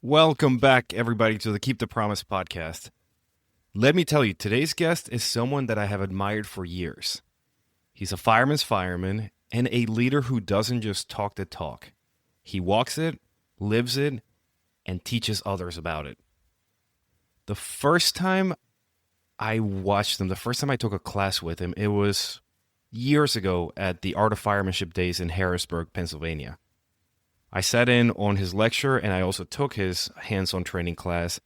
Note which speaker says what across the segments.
Speaker 1: Welcome back, everybody, to the Keep the Promise podcast. Let me tell you, today's guest is someone that I have admired for years. He's a fireman's fireman and a leader who doesn't just talk the talk. He walks it, lives it, and teaches others about it. The first time I watched him, the first time I took a class with him, it was years ago at the Art of Firemanship Days in Harrisburg, Pennsylvania. I sat in on his lecture and I also took his hands-on training class,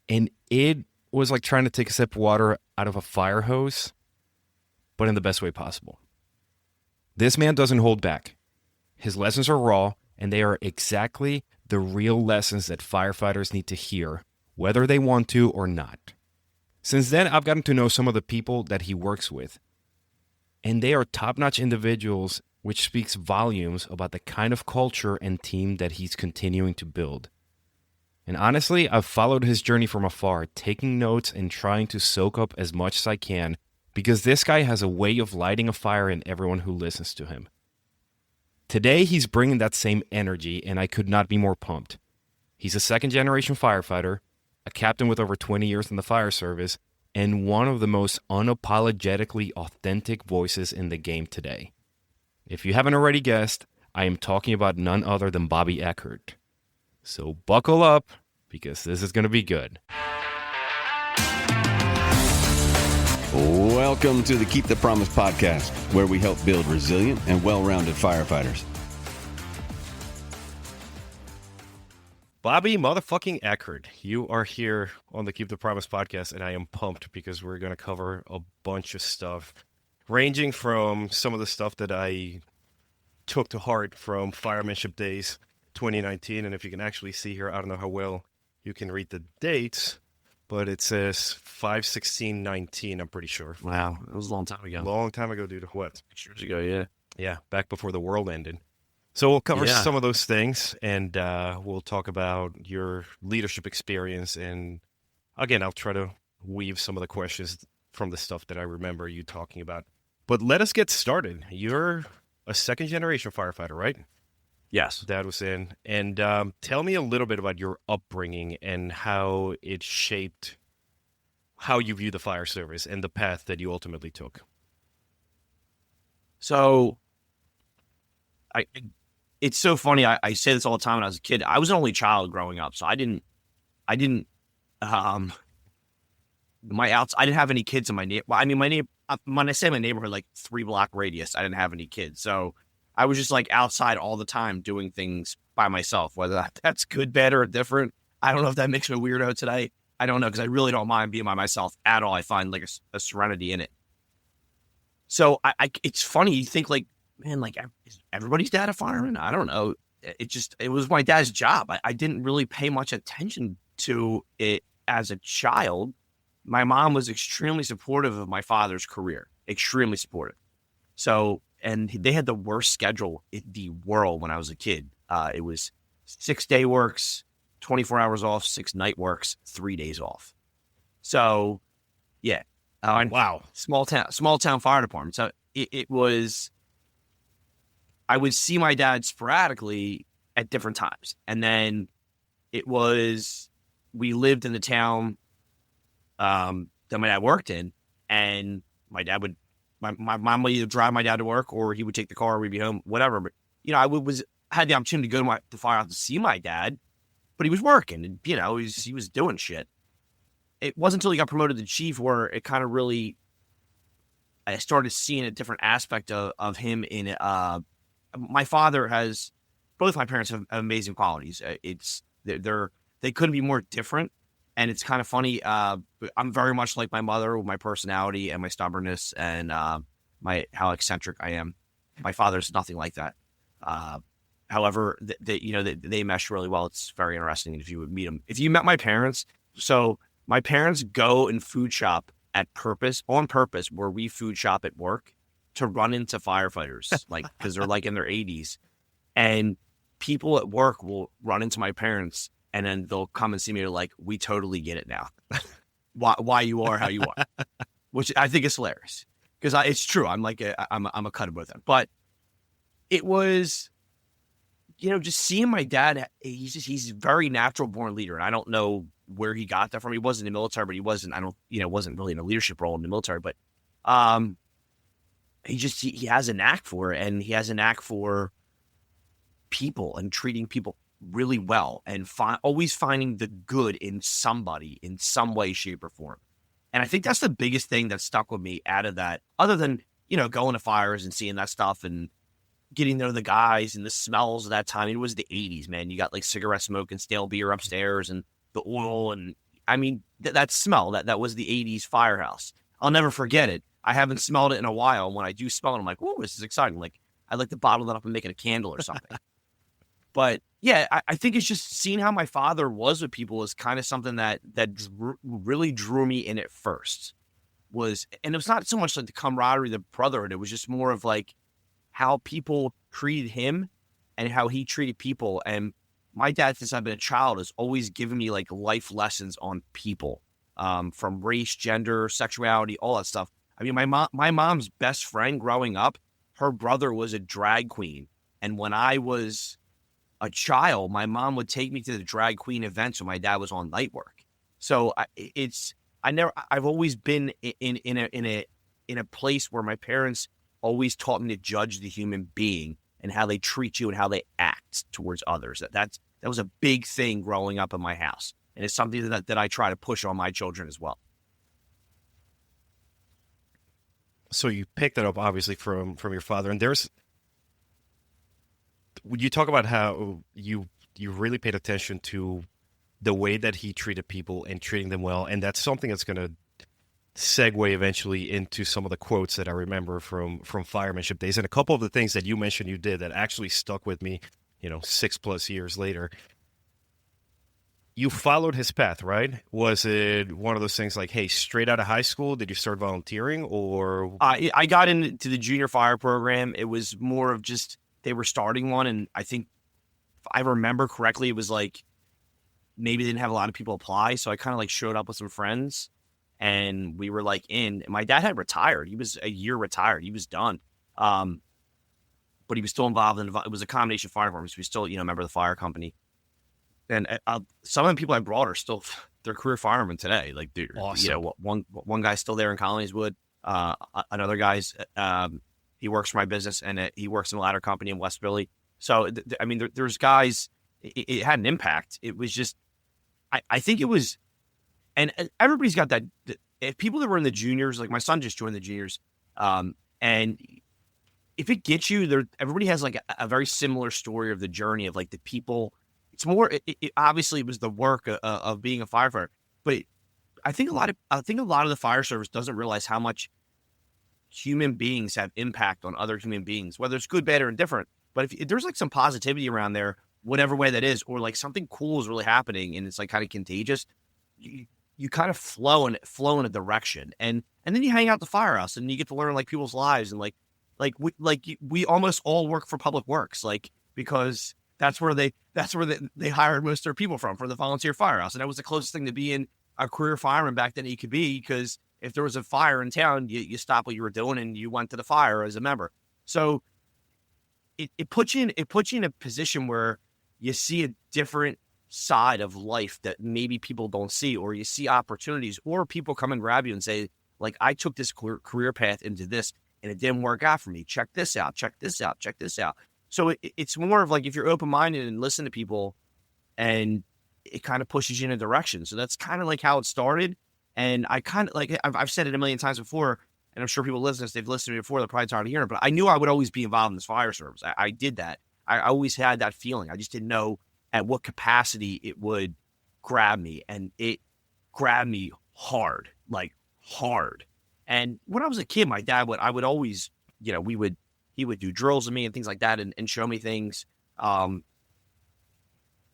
Speaker 1: and it was like trying to take a sip of water out of a fire hose, but in the best way possible. This man doesn't hold back. His lessons are raw, and they are exactly the real lessons that firefighters need to hear, whether they want to or not. Since then, I've gotten to know some of the people that he works with, and they are top-notch individuals, which speaks volumes about the kind of culture and team that he's continuing to build. And honestly, I've followed his journey from afar, taking notes and trying to soak up as much as I can, because this guy has a way of lighting a fire in everyone who listens to him. Today, he's bringing that same energy, and I could not be more pumped. He's a second-generation firefighter, a captain with over 20 years in the fire service, and one of the most unapologetically authentic voices in the game today. If you haven't already guessed, I am talking about none other than Bobby Eckert. So buckle up, because this is going to be good.
Speaker 2: Welcome to the Keep the Promise podcast, where we help build resilient and well-rounded firefighters.
Speaker 1: Bobby motherfucking Eckert, you are here on the Keep the Promise podcast, and I am pumped because we're going to cover a bunch of stuff, ranging from some of the stuff that I took to heart from Firemanship Days 2019. And if you can actually see here, I don't know how well you can read the dates, but it says 5/16/19, I'm pretty sure.
Speaker 3: Wow, it was a long time ago.
Speaker 1: Long time ago, dude. What?
Speaker 3: 6 years ago, yeah.
Speaker 1: Yeah, back before the world ended. So we'll cover some of those things, and we'll talk about your leadership experience. And again, I'll try to weave some of the questions from the stuff that I remember you talking about. But let us get started. You're a second-generation firefighter, right?
Speaker 3: Yes.
Speaker 1: Dad was in. And tell me a little bit about your upbringing and how it shaped how you view the fire service and the path that you ultimately took.
Speaker 3: So, it's so funny. I say this all the time when I was a kid. I was an only child growing up, so I didn't have any kids in my neighborhood. Well, I mean, when I say my neighborhood, like 3-block radius, I didn't have any kids. So I was just like outside all the time doing things by myself, whether that's good, bad, or different. I don't know if that makes me a weirdo today. I don't know, because I really don't mind being by myself at all. I find like a serenity in it. So it's funny. You think like, man, like, is everybody's dad a fireman? I don't know. It was my dad's job. I didn't really pay much attention to it as a child. My mom was extremely supportive of my father's career, extremely supportive. So, and they had the worst schedule in the world when I was a kid. It was 6-day works, 24 hours off, 6 night works, 3 days off. So, yeah.
Speaker 1: Wow.
Speaker 3: Small town fire department. So it was, I would see my dad sporadically at different times. And then we lived in the town that my dad worked in, and my mom would either drive my dad to work, or he would take the car, we'd be home, whatever. But, I had the opportunity to go to the firehouse to see my dad, but he was working, and, he was doing shit. It wasn't until he got promoted to chief where it kind of really, I started seeing a different aspect of him in it. My father both my parents have amazing qualities. They couldn't be more different. And it's kind of funny. I'm very much like my mother with my personality and my stubbornness and how eccentric I am. My father's nothing like that. However, they mesh really well. It's very interesting if you would meet them. If you met my parents, so my parents go and food shop on purpose, where we food shop at work to run into firefighters, like, because they're like in their 80s, and people at work will run into my parents. And then they'll come and see me. They're like, we totally get it now. why you are how you are, which I think is hilarious, because it's true. I'm like I'm a cut of both ends. But it was, just seeing my dad, he's a very natural born leader. And I don't know where he got that from. He wasn't in the military, but he wasn't really in a leadership role in the military, but he has a knack for it, and he has a knack for people and treating people really well, and always finding the good in somebody in some way, shape, or form. And I think that's the biggest thing that stuck with me out of that, other than, going to fires and seeing that stuff and getting to know the guys and the smells of that time. It was the 80s, man. You got like cigarette smoke and stale beer upstairs and the oil. And I mean, that smell, that was the 80s firehouse. I'll never forget it. I haven't smelled it in a while. When I do smell it, I'm like, oh, this is exciting. Like, I'd like to bottle that up and make it a candle or something. But yeah, I think it's just seeing how my father was with people is kind of something that really drew me in at first. And it was not so much like the camaraderie, the brotherhood. It was just more of like how people treated him and how he treated people. And my dad, since I've been a child, has always given me like life lessons on people, from race, gender, sexuality, all that stuff. I mean, my mom's best friend growing up, her brother was a drag queen. And when I was a child, my mom would take me to the drag queen events when my dad was on night work. So I've always been in a place where my parents always taught me to judge the human being and how they treat you and how they act towards others. That was a big thing growing up in my house. And it's something that I try to push on my children as well.
Speaker 1: So you picked that up obviously from your father, and you talk about how you really paid attention to the way that he treated people and treating them well, and that's something that's going to segue eventually into some of the quotes that I remember from firemanship days, and a couple of the things that you mentioned you did that actually stuck with me, 6+ years later. You followed his path, right? Was it one of those things like, hey, straight out of high school, did you start volunteering, or?
Speaker 3: I got into the junior fire program. It was more of just, they were starting one. And I think, if I remember correctly, it was like, maybe they didn't have a lot of people apply. So I kind of like showed up with some friends and we were like in. My dad had retired. He was a year retired. He was done. But he was still involved in, it was a combination of fire departments. We still, member of the fire company. And some of the people I brought are still, they're career firemen today. Like, dude,
Speaker 1: awesome.
Speaker 3: One guy's still there in Collingswood. Another guy's, he works for my business, and he works in a ladder company in West Philly. So, I mean, there's guys, it had an impact. It was just, I think it was, and everybody's got that. If people that were in the juniors, like my son just joined the juniors, and if it gets you, everybody has like a very similar story of the journey of like the people. It's more, it obviously was the work of being a firefighter, but I think a lot of the fire service doesn't realize how much human beings have impact on other human beings, whether it's good, bad, or indifferent. But if there's like some positivity around there, whatever way that is, or like something cool is really happening and it's like kind of contagious, you kind of flow in a direction, and then you hang out at the firehouse and you get to learn like people's lives, and we almost all work for public works, like, because that's where they hired most of their people from, for the volunteer firehouse. And that was the closest thing to being a career fireman back then you could be, because if there was a fire in town, you stopped what you were doing and you went to the fire as a member. So it puts you in a position where you see a different side of life that maybe people don't see, or you see opportunities, or people come and grab you and say, like, I took this career path into this and it didn't work out for me. Check this out, check this out, check this out. So it's more of like, if you're open-minded and listen to people, and it kind of pushes you in a direction. So that's kind of like how it started. And I kind of like, I've said it a million times before, and I'm sure people listening, if they've listened to me before, they're probably tired of hearing it, but I knew I would always be involved in this fire service. I did that. I always had that feeling. I just didn't know at what capacity it would grab me, and it grabbed me hard, like hard. And when I was a kid, my dad I would always, he would do drills with me and things like that, and show me things. But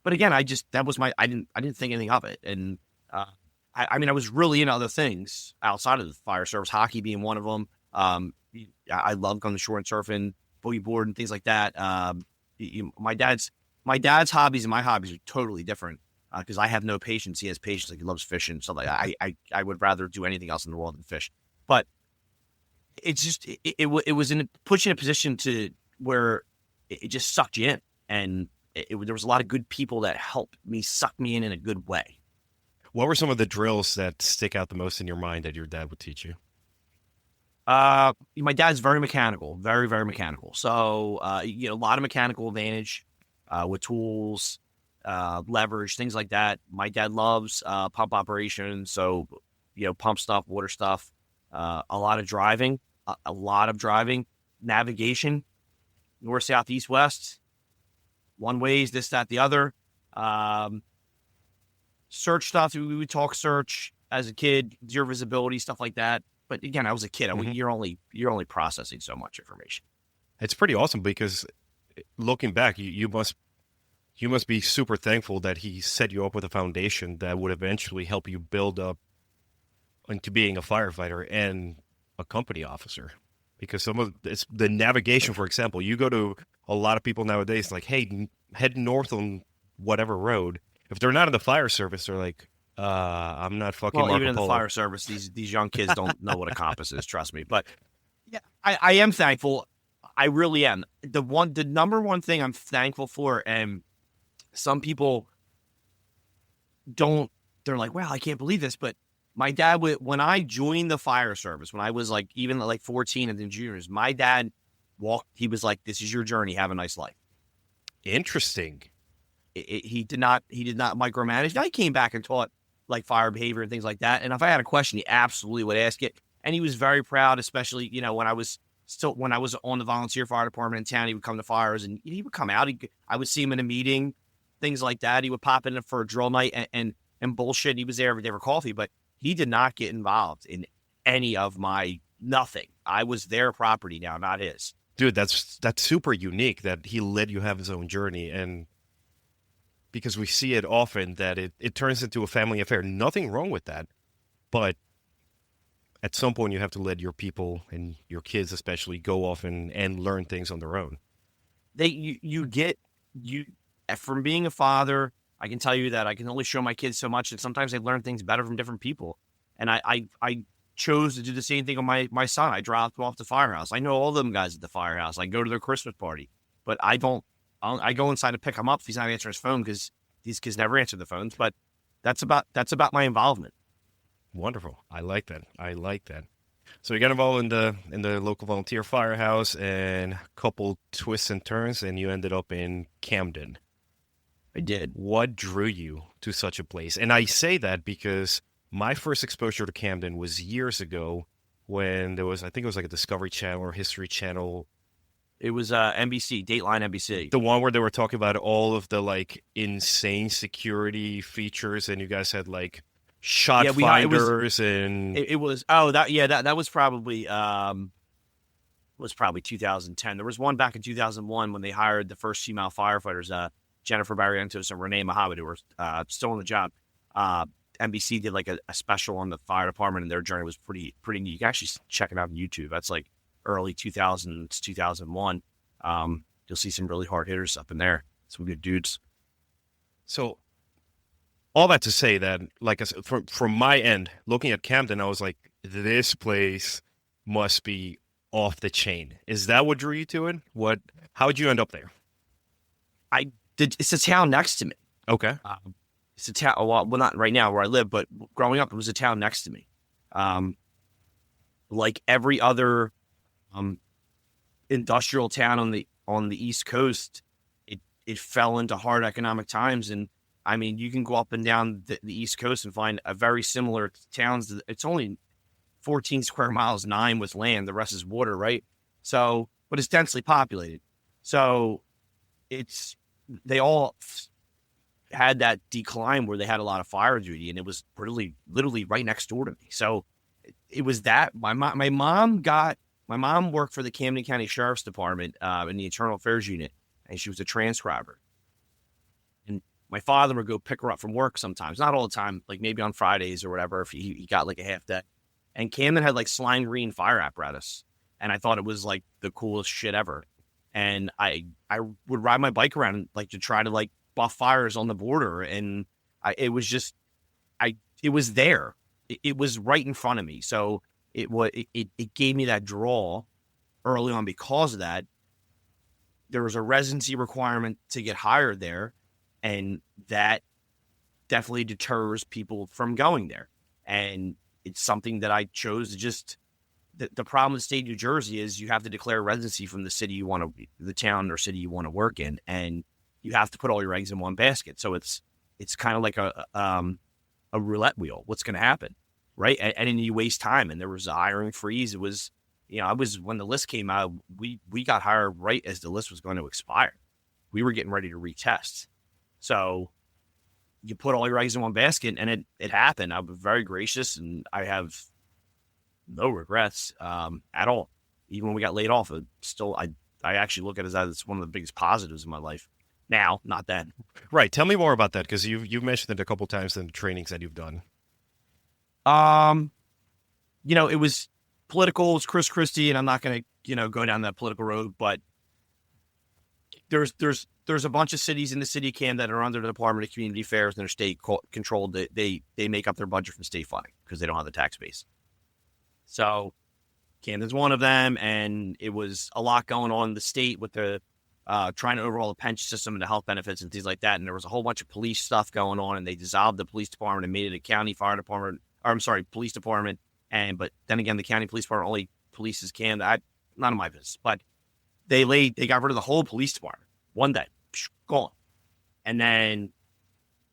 Speaker 3: again, I didn't think anything of it. And, I mean, I was really into other things outside of the fire service, hockey being one of them. I love going to shore and surfing, boogie board and things like that. My dad's hobbies and my hobbies are totally different, because I have no patience. He has patience. Like, he loves fishing. So like, I would rather do anything else in the world than fish. But it's just, it was pushing a position to where it just sucked you in. And there was a lot of good people that helped me, suck me in a good way.
Speaker 1: What were some of the drills that stick out the most in your mind that your dad would teach you?
Speaker 3: My dad's very mechanical, very, very mechanical. So, a lot of mechanical advantage with tools, leverage, things like that. My dad loves pump operations. So, pump stuff, water stuff, a lot of driving, navigation, north, south, east, west, one ways, this, that, the other. Search stuff. We would talk search as a kid, zero visibility, stuff like that. But again, I was a kid. You're only processing so much information.
Speaker 1: It's pretty awesome because looking back, you must be super thankful that he set you up with a foundation that would eventually help you build up into being a firefighter and a company officer. Because it's the navigation, for example, you go to a lot of people nowadays, like, hey, head north on whatever road. If they're not in the fire service, they're like, I'm not fucking Marco
Speaker 3: even in the
Speaker 1: Polo.
Speaker 3: fire service, these young kids don't know what a compass is, trust me. But yeah, I am thankful. I really am. The number one thing I'm thankful for, and some people don't, they're like, wow, I can't believe this. But my dad, when I joined the fire service, when I was like, even like 14 and then juniors, my dad he was like, this is your journey. Have a nice life.
Speaker 1: Interesting.
Speaker 3: He did not micromanage. Now he came back and taught like fire behavior and things like that. And if I had a question, he absolutely would ask it. And he was very proud, especially, when I was on the volunteer fire department in town, he would come to fires and he would come out. I would see him in a meeting, things like that. He would pop in for a drill night and bullshit. He was there every day for coffee, but he did not get involved in any of my nothing. I was their property now, not his.
Speaker 1: Dude, that's super unique that he let you have his own journey. And because we see it often that it turns into a family affair. Nothing wrong with that. But at some point you have to let your people and your kids especially go off and learn things on their own.
Speaker 3: From being a father, I can tell you that I can only show my kids so much, and sometimes they learn things better from different people. And I chose to do the same thing on my son. I dropped him off the firehouse. I know all them guys at the firehouse. I go to their Christmas party, but I go inside to pick him up if he's not answering his phone, because these kids never answer the phones. But that's about my involvement.
Speaker 1: Wonderful. I like that. So you got involved in the local volunteer firehouse and a couple twists and turns, and you ended up in Camden.
Speaker 3: I did.
Speaker 1: What drew you to such a place? And I say that because my first exposure to Camden was years ago when there was, I think it was like a Discovery Channel or History Channel.
Speaker 3: It was NBC, Dateline NBC.
Speaker 1: The one where they were talking about all of the like insane security features, and you guys had like shot finders and
Speaker 3: that was probably 2010. There was one back in 2001 when they hired the first female firefighters, Jennifer Barrientos and Renee Mohammed, who were still on the job. NBC did like a special on the fire department, and their journey was pretty neat. You can actually check it out on YouTube. That's like early 2000s, 2001. You'll see some really hard hitters up in there. Some good dudes.
Speaker 1: So all that to say that, like I said, from my end, looking at Camden, I was like, this place must be off the chain. Is that what drew you to it? How did you end up there?
Speaker 3: It's a town next to me.
Speaker 1: Okay.
Speaker 3: It's a town, well, not right now where I live, but growing up, it was a town next to me. Like every other industrial town on the East Coast, it fell into hard economic times. And I mean, you can go up and down the East Coast and find a very similar towns. It's only 14 square miles, 9 with land. The rest is water, right? So, but it's densely populated. So they all had that decline where they had a lot of fire duty, and it was literally right next door to me. So it was that my mom worked for the Camden County Sheriff's Department in the Internal Affairs Unit, and she was a transcriber. And my father would go pick her up from work sometimes, not all the time, like maybe on Fridays or whatever, if he got like a half day. And Camden had like slime green fire apparatus, and I thought it was like the coolest shit ever. And I would ride my bike around like to try to like buff fires on the border, and it was there. It was right in front of me. So it gave me that draw early on because of that. there was a residency requirement to get hired there, and that definitely deters people from going there. And it's something that I chose to just. The problem with the state of New Jersey is you have to declare residency from the city you want to, the town or city you want to work in, and you have to put all your eggs in one basket. So it's kind of like a roulette wheel. What's going to happen, right? And then you waste time. And there was a hiring freeze. It was, when the list came out, we got hired right as the list was going to expire. We were getting ready to retest. So you put all your eggs in one basket, and it happened. I was very gracious, and I have no regrets at all. Even when we got laid off, I actually look at it as one of the biggest positives in my life. Now, not then.
Speaker 1: Right. Tell me more about that, because you've mentioned it a couple times in the trainings that you've done.
Speaker 3: It was political. It's Chris Christie, and I'm not going to go down that political road, but there's a bunch of cities in the city of Camden that are under the Department of Community Affairs and they're state controlled. They make up their budget from state funding because they don't have the tax base. So Camden's one of them, and it was a lot going on in the state with the trying to overhaul the pension system and the health benefits and things like that. And there was a whole bunch of police stuff going on, and they dissolved the police department and made it a county fire department. Or I'm sorry, police department. But then again, the county police department only polices Camden. None of my business. But they got rid of the whole police department one day, gone, and then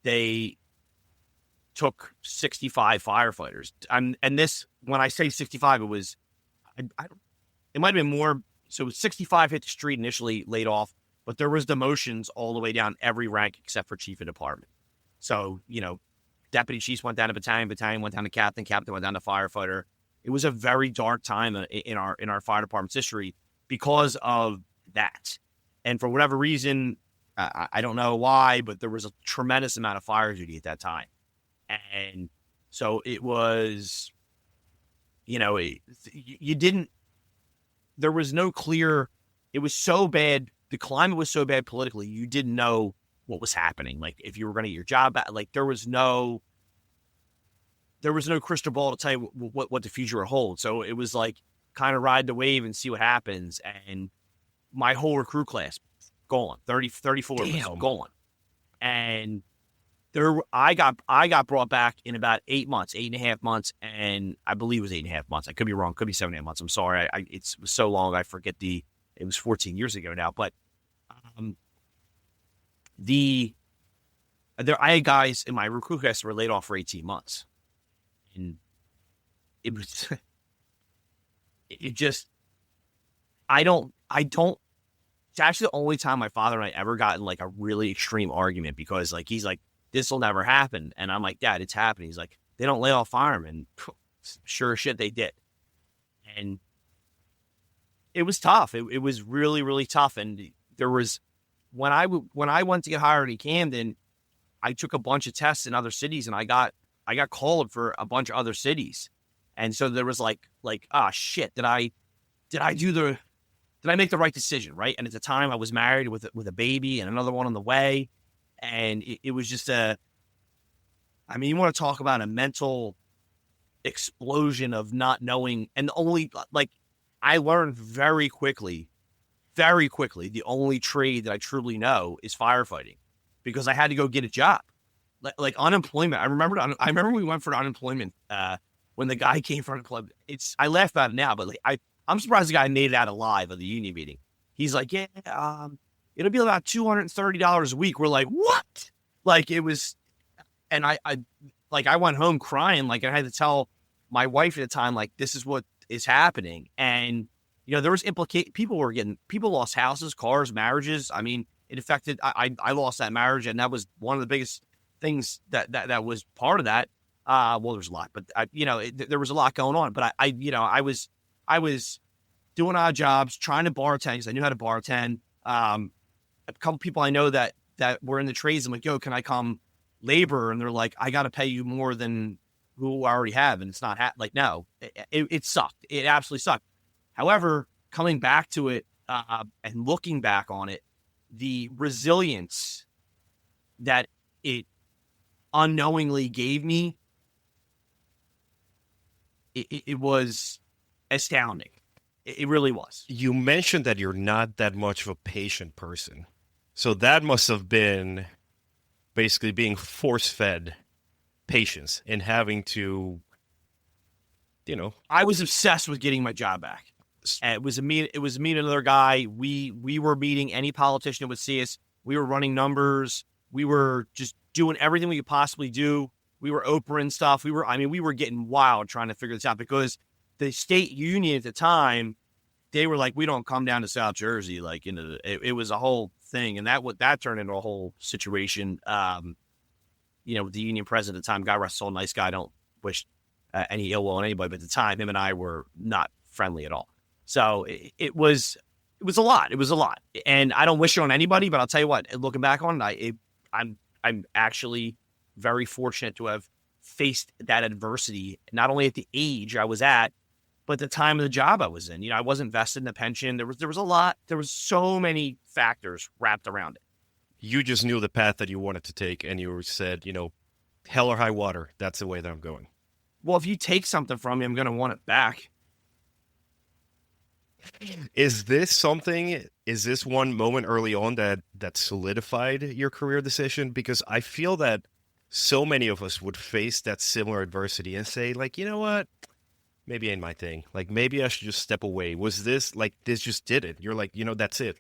Speaker 3: they took 65 firefighters. And this, when I say 65, it was, it might have been more. So 65 hit the street initially, laid off, but there was demotions all the way down every rank except for chief of department. So, deputy chiefs went down to battalion went down to captain went down to firefighter. It was a very dark time in our fire department's history because of that. And for whatever reason, I don't know why, but there was a tremendous amount of fire duty at that time. And so it was, there was no clear, it was so bad. The climate was so bad politically, you didn't know what was happening. Like if you were going to get your job back, like there was no crystal ball to tell you what the future would hold. So it was like kind of ride the wave and see what happens. And my whole recruit class, gone, 34 of us, gone. And I got brought back in about 8.5 months, and I believe it was 8.5 months. I could be wrong. Could be 7.5 months. I'm sorry. It was so long. I forget it was 14 years ago now, but, I had guys in my recruit class that were laid off for 18 months, and it was, it's actually the only time my father and I ever got in like a really extreme argument because like, he's like, this will never happen. And I'm like, Dad, it's happening. He's like, they don't lay off firemen. Sure as shit they did. And it was tough. It was really, really tough. And there was, when I went to get hired in Camden, I took a bunch of tests in other cities, and I got called for a bunch of other cities. And so there was like, shit, did I make the right decision? Right. And at the time I was married with a baby and another one on the way. And it was just you want to talk about a mental explosion of not knowing. And I learned very quickly, the only trade that I truly know is firefighting, because I had to go get a job. Like unemployment. I remember we went for unemployment when the guy came for unemployment. I laugh about it now, but I'm surprised the guy made it out alive at the union meeting. He's like, yeah, it'll be about $230 a week. We're like, what? Like it was, and I went home crying. Like I had to tell my wife at the time, like, this is what is happening. And, there was people lost houses, cars, marriages. I mean, it affected, I lost that marriage, and that was one of the biggest things that was part of that. Well, there's a lot, but there was a lot going on, but I was doing odd jobs, trying to bartend because I knew how to bartend. A couple people I know that were in the trades. I'm like, yo, can I come labor? And they're like, I got to pay you more than who I already have. And it's not no, it sucked. It absolutely sucked. However, coming back to it and looking back on it, the resilience that it unknowingly gave me, it was astounding. It really was.
Speaker 1: You mentioned that you're not that much of a patient person. So that must have been basically being force-fed patience and having to,
Speaker 3: I was obsessed with getting my job back. And it was me and another guy. We were meeting any politician that would see us. We were running numbers. We were just doing everything we could possibly do. We were Oprah and stuff. We were getting wild trying to figure this out because the state union at the time, they were like, we don't come down to South Jersey. Like, it was a whole thing. And that turned into a whole situation. The union president at the time, God rest his soul, nice guy. I don't wish any ill will on anybody, but at the time, him and I were not friendly at all. So it was a lot. It was a lot. And I don't wish it on anybody, but I'll tell you what, looking back on it, I'm actually very fortunate to have faced that adversity, not only at the age I was at, but the time of the job I was in. I wasn't vested in the pension. There was a lot. There was so many factors wrapped around it.
Speaker 1: You just knew the path that you wanted to take, and you said, hell or high water, that's the way that I'm going.
Speaker 3: Well, if you take something from me, I'm going to want it back.
Speaker 1: Is this one moment early on that solidified your career decision? Because I feel that so many of us would face that similar adversity and say, like, you know what? Maybe ain't my thing. Like, maybe I should just step away. Was this like, this just did it? You're like, that's it.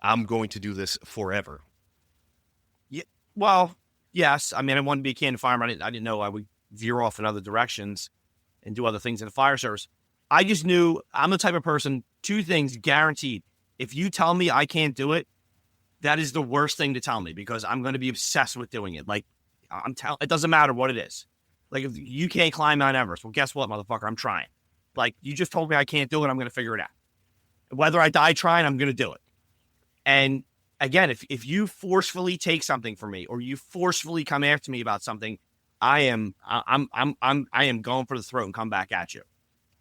Speaker 1: I'm going to do this forever.
Speaker 3: Yeah. Well, yes. I wanted to be a Camden fireman. I didn't know I would veer off in other directions and do other things in the fire service. I just knew I'm the type of person, two things guaranteed. If you tell me I can't do it, that is the worst thing to tell me because I'm going to be obsessed with doing it. Like, it doesn't matter what it is. Like, if you can't climb Mount Everest, well, guess what, motherfucker? I'm trying. Like, you just told me I can't do it. I'm going to figure it out. Whether I die trying, I'm going to do it. And again, if you forcefully take something from me or you forcefully come after me about something, I am going for the throat and come back at you.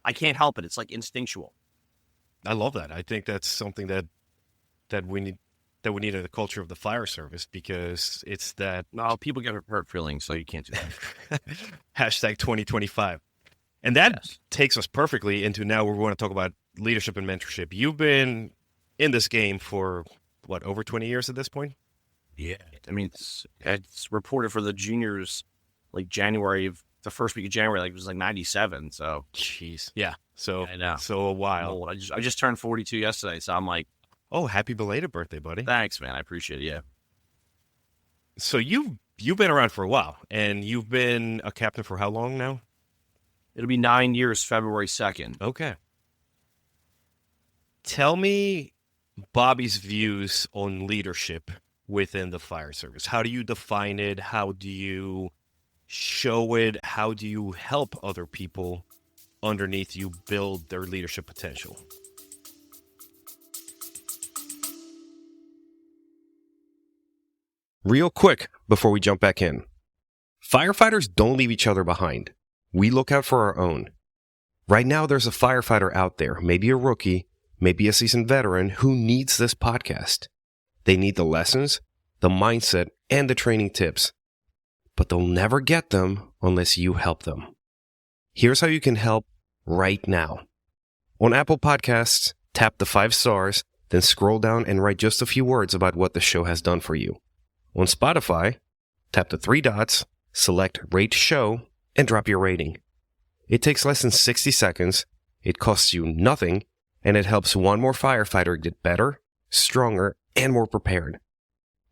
Speaker 3: I can't help it. It's like instinctual.
Speaker 1: I love that. I think that's something that we need in the culture of the fire service because it's that.
Speaker 3: No, people get hurt feelings, so you can't do that.
Speaker 1: Hashtag 2025. And that takes us perfectly into now we're going to talk about leadership and mentorship. You've been in this game for, what, over 20 years at this point?
Speaker 3: Yeah. It's reported for the juniors, like the first week of January, like it was like 97. So,
Speaker 1: jeez. Yeah. So,
Speaker 3: I know.
Speaker 1: So a while.
Speaker 3: I just turned 42 yesterday. So I'm like,
Speaker 1: oh, happy belated birthday, buddy.
Speaker 3: Thanks, man. I appreciate it. Yeah.
Speaker 1: So you've been around for a while and you've been a captain for how long now?
Speaker 3: It'll be 9 years, February 2nd.
Speaker 1: Okay. Tell me Bobby's views on leadership within the fire service. How do you define it? How do you show it? How do you help other people underneath you build their leadership potential? Real quick before we jump back in. Firefighters don't leave each other behind. We look out for our own. Right now, there's a firefighter out there, maybe a rookie, maybe a seasoned veteran, who needs this podcast. They need the lessons, the mindset, and the training tips. But they'll never get them unless you help them. Here's how you can help right now. On Apple Podcasts, tap the 5 stars, then scroll down and write just a few words about what the show has done for you. On Spotify, tap the 3 dots, select Rate Show, and drop your rating. It takes less than 60 seconds, it costs you nothing, and it helps one more firefighter get better, stronger, and more prepared.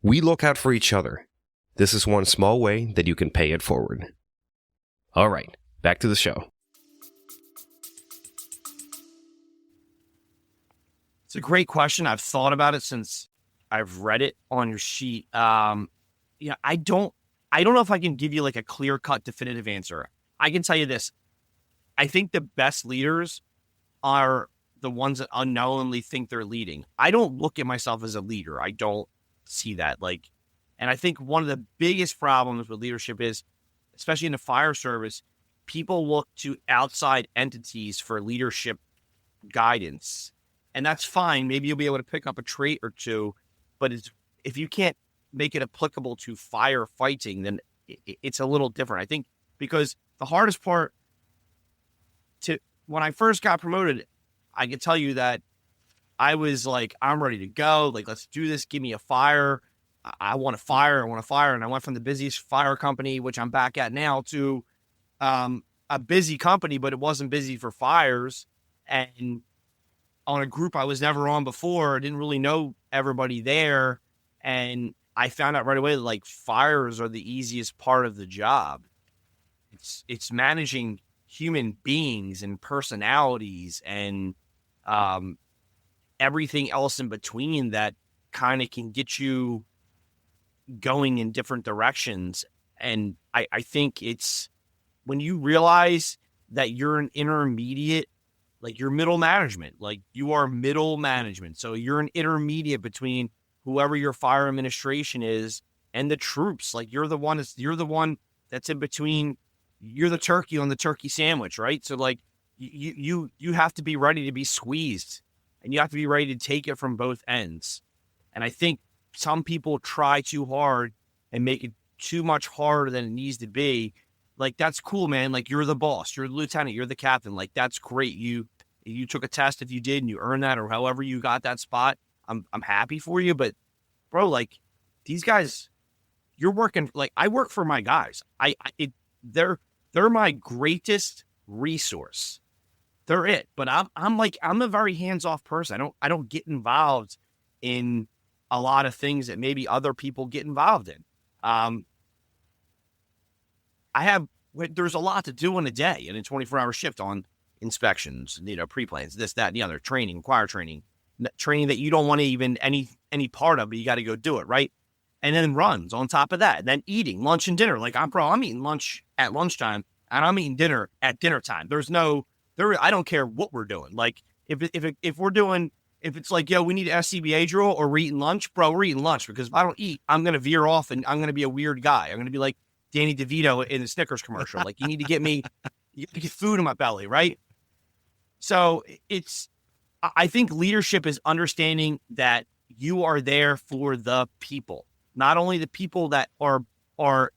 Speaker 1: We look out for each other. This is one small way that you can pay it forward. All right, back to the show.
Speaker 3: It's a great question. I've thought about it since I've read it on your sheet. I don't know if I can give you like a clear-cut definitive answer. I can tell you this. I think the best leaders are the ones that unknowingly think they're leading. I don't look at myself as a leader. I don't see that. And I think one of the biggest problems with leadership is, especially in the fire service, people look to outside entities for leadership guidance. And that's fine. Maybe you'll be able to pick up a trait or two, but if you can't make it applicable to firefighting, then it's a little different. I think because the hardest part when I first got promoted, I can tell you that I was like, I'm ready to go. Like, let's do this. Give me a fire. I want to fire. I want to fire. And I went from the busiest fire company, which I'm back at now, to a busy company, but it wasn't busy for fires. And on a group I was never on before, I didn't really know everybody there. And I found out right away that like fires are the easiest part of the job. It's managing human beings and personalities and everything else in between that kind of can get you going in different directions. And I think it's when you realize that you're an intermediate, like you're middle management, like you are middle management. So you're an intermediate between whoever your fire administration is and the troops. Like you're the one that's in between. You're the turkey on the turkey sandwich, right? So like you have to be ready to be squeezed, and you have to be ready to take it from both ends. And I think some people try too hard and make it too much harder than it needs to be. Like, that's cool, man. Like, you're the boss, you're the lieutenant, you're the captain. Like, that's great. You took a test if you did and you earned that, or however you got that spot. I'm happy for you. But bro, like, these guys, you're working, like, I work for my guys. They're my greatest resource. They're it. But I'm a very hands-off person. I don't get involved in a lot of things that maybe other people get involved in. There's a lot to do in a day in a 24-hour shift on inspections, pre-plans, this, that, and the other, training, choir training that you don't want to even any part of, but you got to go do it, right? And then runs on top of that, and then eating lunch and dinner. Like I'm eating lunch at lunchtime and I'm eating dinner at dinner time. I don't care what we're doing. Like if it's like, yo, we need an SCBA drill or we're eating lunch, bro, we're eating lunch, because if I don't eat, I'm going to veer off and I'm going to be a weird guy. I'm going to be like Danny DeVito in the Snickers commercial. Like, you need to get food in my belly, right? So I think leadership is understanding that you are there for the people, not only the people that are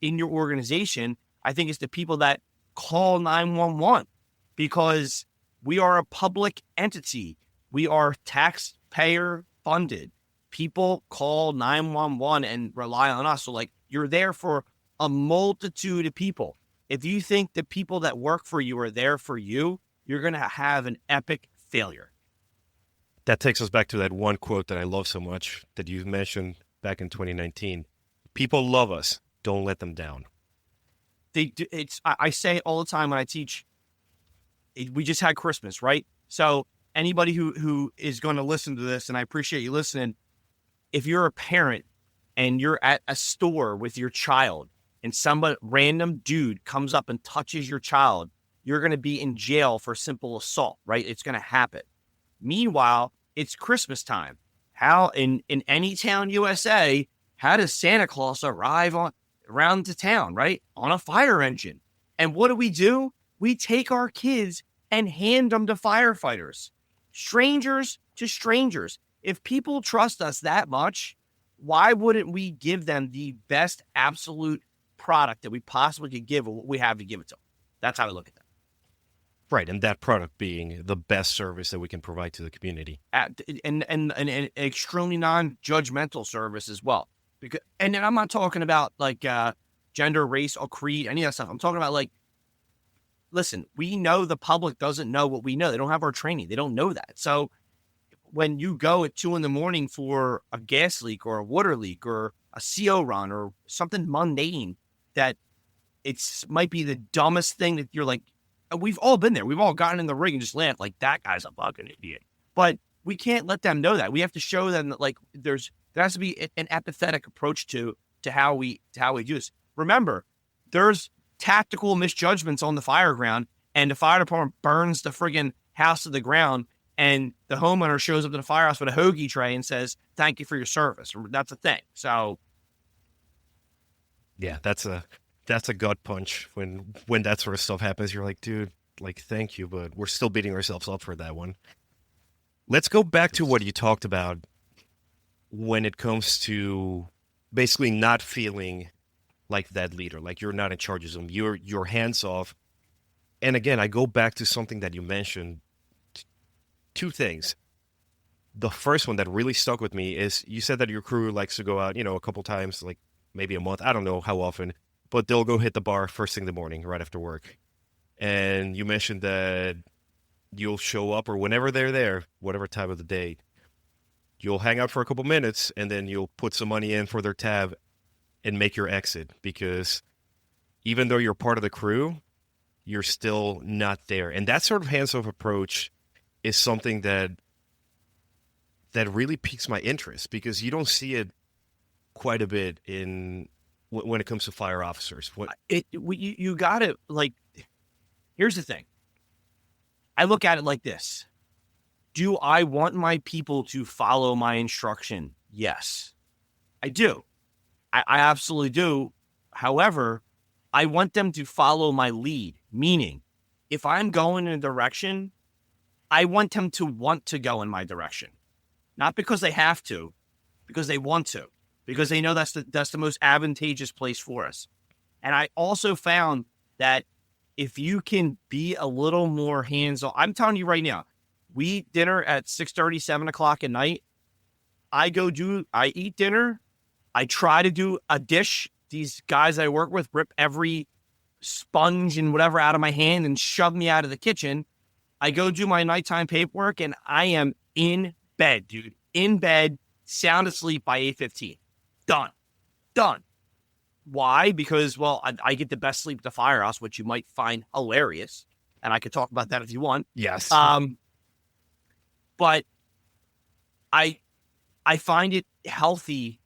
Speaker 3: in your organization. I think it's the people that call 911, because we are a public entity. We are taxpayer funded. People call 911 and rely on us. So like, you're there for a multitude of people. If you think the people that work for you are there for you, you're going to have an epic failure.
Speaker 1: That takes us back to that one quote that I love so much that you mentioned back in 2019. People love us. Don't let them down.
Speaker 3: I say it all the time when I teach. We just had Christmas, right? So anybody who is going to listen to this, and I appreciate you listening, if you're a parent and you're at a store with your child and some random dude comes up and touches your child, you're going to be in jail for simple assault, right? It's going to happen. Meanwhile, it's Christmas time. How in any town USA, how does Santa Claus arrive around the town, right? On a fire engine. And what do? We take our kids and hand them to firefighters. Strangers to strangers. If people trust us that much, why wouldn't we give them the best absolute product that we possibly could give, or what we have to give it to them? That's how I look at that.
Speaker 1: Right, and that product being the best service that we can provide to the community.
Speaker 3: And an extremely non-judgmental service as well. And then I'm not talking about like gender, race, or creed, any of that stuff. I'm talking about like, listen, we know the public doesn't know what we know. They don't have our training. They don't know that. So when you go at 2 a.m. for a gas leak or a water leak or a CO run or something mundane, that might be the dumbest thing that you're like, we've all been there. We've all gotten in the rig and just laughed like, that guy's a fucking idiot. But we can't let them know that. We have to show them that like there has to be an empathetic approach to how we do this. Remember, there's tactical misjudgments on the fire ground, and the fire department burns the friggin' house to the ground, and the homeowner shows up to the firehouse with a hoagie tray and says, "Thank you for your service." That's a thing. So,
Speaker 1: yeah, that's a gut punch when that sort of stuff happens. You're like, dude, like, thank you, but we're still beating ourselves up for that one. Let's go back to what you talked about when it comes to basically not feeling like that leader, like you're not in charge of them. You're hands off. And again, I go back to something that you mentioned. two things. The first one that really stuck with me is you said that your crew likes to go out, a couple times, like maybe a month. I don't know how often, but they'll go hit the bar first thing in the morning, right after work. And you mentioned that you'll show up or whenever they're there, whatever time of the day, you'll hang out for a couple minutes and then you'll put some money in for their tab and make your exit, because even though you're part of the crew, you're still not there. And that sort of hands-off approach is something that really piques my interest, because you don't see it quite a bit when it comes to fire officers.
Speaker 3: You got it. Like, here's the thing. I look at it like this. Do I want my people to follow my instruction? Yes, I do. I absolutely do. However, I want them to follow my lead, meaning if I'm going in a direction, I want them to want to go in my direction. Not because they have to, because they want to, because they know that's the most advantageous place for us. And I also found that if you can be a little more hands-on, I'm telling you right now, we eat dinner at 6:30, 7 o'clock at night. I eat dinner. I try to do a dish. These guys I work with rip every sponge and whatever out of my hand and shove me out of the kitchen. I go do my nighttime paperwork and I am in bed, dude. In bed, sound asleep by 8:15. Done. Why? Because, well, I get the best sleep at the firehouse, which you might find hilarious. And I could talk about that if you want.
Speaker 1: Yes.
Speaker 3: But I find it healthy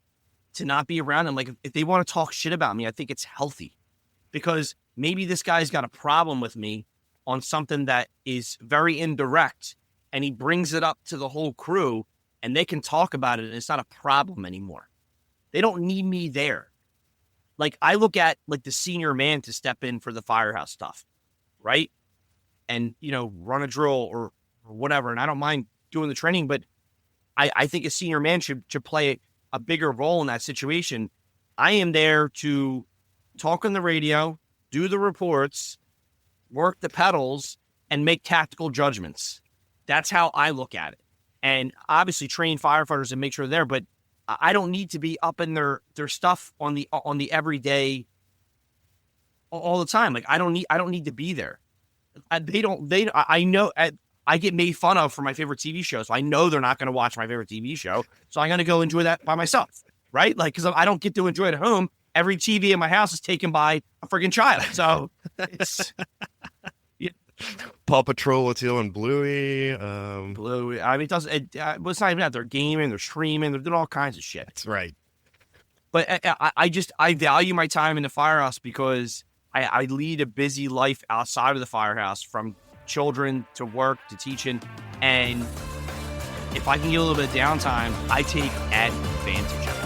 Speaker 3: to not be around them. Like, if they want to talk shit about me, I think it's healthy, because maybe this guy's got a problem with me on something that is very indirect, and he brings it up to the whole crew and they can talk about it and it's not a problem anymore. They don't need me there. Like, I look at like the senior man to step in for the firehouse stuff, right? And, run a drill or whatever. And I don't mind doing the training, but I think a senior man should play a bigger role in that situation. I am there to talk on the radio, do the reports, work the pedals, and make tactical judgments. That's how I look at it. And obviously train firefighters and make sure they're there, but I don't need to be up in their stuff on the everyday all the time. Like, I don't need to be there. I know I get made fun of for my favorite TV show, so I know they're not going to watch my favorite TV show. So I'm going to go enjoy that by myself, right? Like, because I don't get to enjoy it at home. Every TV in my house is taken by a friggin' child. So it's
Speaker 1: Paw Patrol with Teal and Bluey.
Speaker 3: Bluey. I mean, it's not even that. They're gaming, they're streaming, they're doing all kinds of shit.
Speaker 1: That's right.
Speaker 3: But I value my time in the firehouse because I lead a busy life outside of the firehouse, from children to work to teaching. And if I can get a little bit of downtime, I take advantage of it.